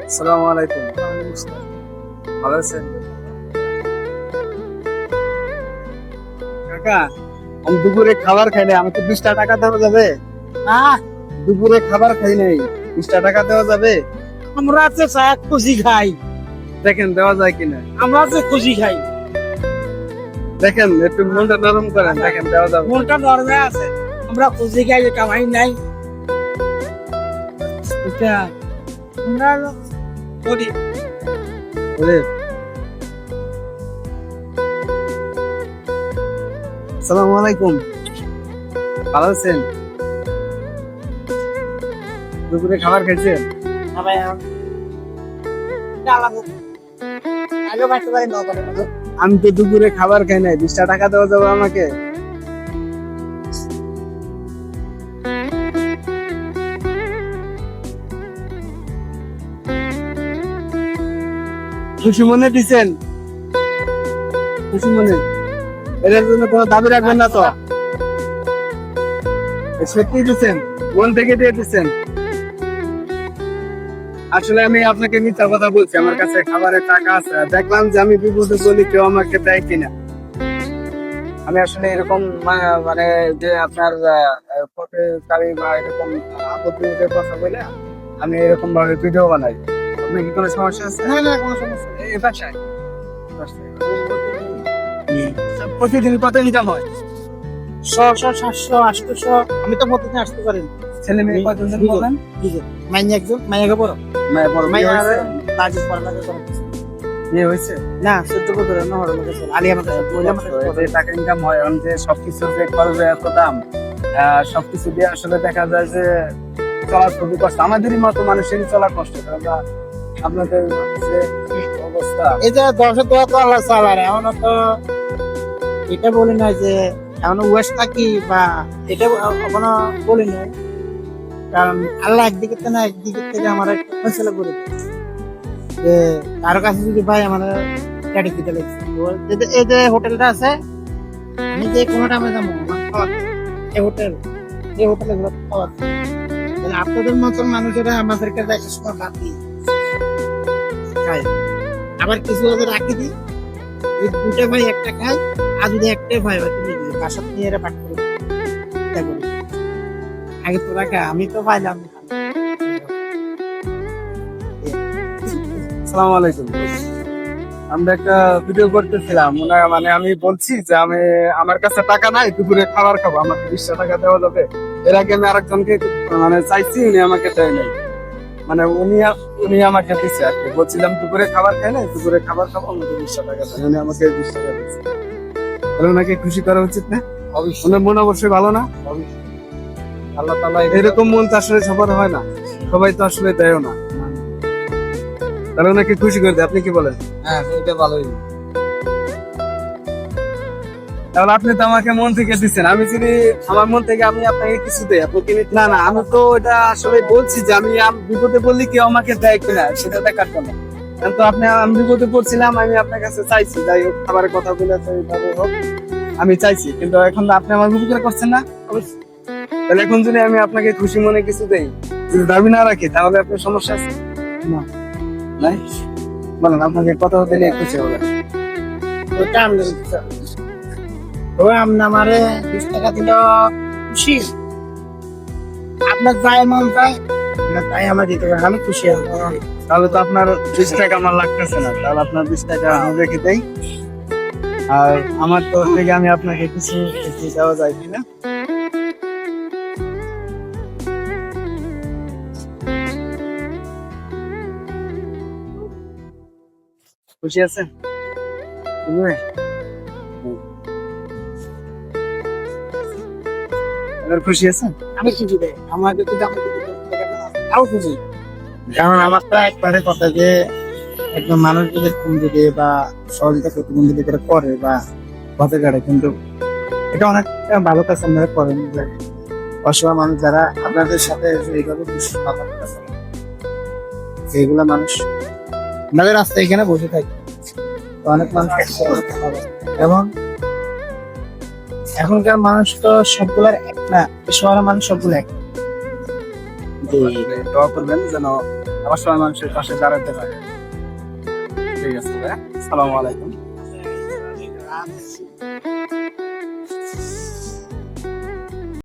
আসসালামু আলাইকুম। ভালো আছেন? কাকা, আমি দুপুরে খাবার খাই নাই, আমাকে 20টা টাকা দেওয়া যাবে? দুপুরে খাবার খাই নাই, 20টা টাকা দেওয়া যাবে? আমরা যে চা খুশি খাই, দেখেন দেওয়া যায় কিনা। আমরা যে খুশি খাই, দেখেন একটু মনটা নরম করেন, দেখেন দেওয়া যাবে। মনটা নরমে আছে। আমরা খুশি খাই, কামাই নাই। এটা আমরা করি। ওরে, আসসালামু আলাইকুম। ভালো আছেন? দুপুরে খাবার খাইছেন? আমি তো দুপুরে খাবার খাই নাই, 20টা টাকা দেওয়া যাবে আমাকে? খুশি মনে দিচ্ছেন? খুশি মনে? এটার জন্য কোনো দাবি রাখবেন না তো? সত্যি দিচ্ছেন? মন থেকে দিয়ে দিচ্ছেন? আসলে আমি আপনাকে মিথ্যা কথা বলছি, আমার কাছে খাবারের টাকা আছে। দেখলাম যে আমি বিপদে বলি, কেউ আমাকে দেয় কিনা। আমি আসলে এরকম মানে যে আপনার পথে বা এরকম আপত্তির কথা বলে আমি এরকম ভাবে ভিডিও বানাই। আপনার কি কোনো সমস্যা আছে? না না, কোনো সমস্যা নেই। এই বাসায় প্রতিদিন কত ইনকাম হয়? 600, 700, 800। আমি তো প্রতিদিন আসতে পারি না। ছেলে মেয়ে কতজন বলেন? মাইনে একজন, মাইনে বড়, মেয়ে বড়, মাইনে বিয়ে হয়েছে? তাজিদ পড়ালেখা করে। বিয়ে হয়েছে? না, 14 বছর না হলো গেছে। আলী আমাদের যে টাকা ইনকাম হয়, এখন যে সবকিছু যে করবে এত দাম, সবকিছু দিয়ে আসলে দেখা যায় যে চলা খুবই কষ্ট। আমাদেরই মতো মানুষেরই চলা কষ্ট। কারণ আপনাদের যে অবস্থা, এই যে 10 দোয়া তো আল্লাহ চালার। এখন তো এটা বলি না যে এখন ওয়েস্ট থাকি বা এটা এখনো বলি নাই, কারণ আল্লাহ একদিকে তো না, একদিকে থেকে আমার একটা ফয়সালা করে দিয়েছে যে কারো কাছে যদি ভাই আমার গাড়ি দিতে লাগছে, এই যে হোটেলটা আছে, আমি যে কোনো টাইমে যাবো এই হোটেলে গুলো খাওয়াতে, তাহলে আপনাদের মতন মানুষেরা আমাদেরকে একটা সময় বাদ দিই খায়। আবার কিছু ওদের রাখি দিই, এই দুটা ভাই একটা খায়, আর যদি একটাই ভাই বাসা নিয়ে এরা পাঠ করে আগে তো রাখা, আমি তো পাইলাম। আসসালামু আলাইকুম। আমরা একটা ভিডিও করতেছিলাম, মানে আমি বলছি যে আমার কাছে টাকা নাই, দুপুরে খাবার খাবো, আমাকে 20টা টাকা দেওয়া যাবে? এর আগে আমি আরেকজনকে মানে চাইছি, উনি আমাকে দেয় নাই। মানে উনি আমাকে দিচ্ছে আর কি। বলছিলাম দুপুরে খাবার খাই নাই, দুপুরে খাবার খাবো, আমাকে 20টা টাকা দেয়। উনি আমাকে 20 টাকা দিচ্ছে। তাহলে ওনাকে খুশি করা উচিত না? ওনার মন অবশ্যই ভালো না? আল্লাহ তাআলা এরকম মন তো আসলে সবার হয় না, সবাই তো আসলে দেয়ও না। তাহলে ওনাকে খুশি করে দেয়, আপনি কি বলেন? হ্যাঁ, এটা ভালোই। তাহলে আপনি তো আমাকে মন থেকে দিচ্ছেন, আমি যদি আমার মন থেকে আমি আপনাকে কিছু দেই, আপনি কি না? না, আমি তো এটা আসলে বলছি যে আমি বিপদে বললি কেউ আমাকে দেয় কিনা সেটা দেখার জন্য। কিন্তু আমি বিপদে পড়ছিলাম, আমি আপনার কাছে চাইছি, যাই হোক খাবারের কথা বলেছে এইভাবে হোক, আমি চাইছি। কিন্তু এখন আপনি আমার উপকার করছেন না। তাহলে এখন যদি আমি আপনাকে খুশি মনে কিছু দেই, যদি দাবি না রাখি, তাহলে আপনার সমস্যা আছে না? নাই? বলেন, আপনাকে কথা দিলে খুশি হবে? ওটা আমি আপনি আমারে 20 টাকা দিল খুশি, আপনার যাই মন চায় তাই আমার দিতে পারেন, আমি খুশি হব। তাহলে তো আপনার 20 টাকা আমার লাগতেছে না, তাহলে আপনার 20 টাকা আমি রেখে দেই। আর আমার তো থেকে আমি আপনাকে কিছু দেওয়া যায় কিনা? খুশি আছেন? খুশি আছেন? আমি খুশি দেয় আমার যদি তাও খুশি, কারণ আমার তো একবারে কথা যে একদম মানুষ যদি যদি বা সহযোগিতা প্রতিবন্ধী করে করে বা পথে কাটে, কিন্তু এটা অনেকটা ভালো কাজ আপনারা করেন যে অসহায় মানুষ যারা আপনাদের সাথে এইভাবে কথা বলে, এইগুলা মানুষ আমাদের রাস্তায় এখানে বসে থাকে, অনেক মানুষ এবং এখনকার মানুষ তো সবগুলার এক না, শহরের মানুষ সবগুলো এক। দোয়া করবেন যেন অসহায় মানুষের পাশে দাঁড়াতে পারে। ঠিক আছে ভাইয়া, আসসালামু আলাইকুম।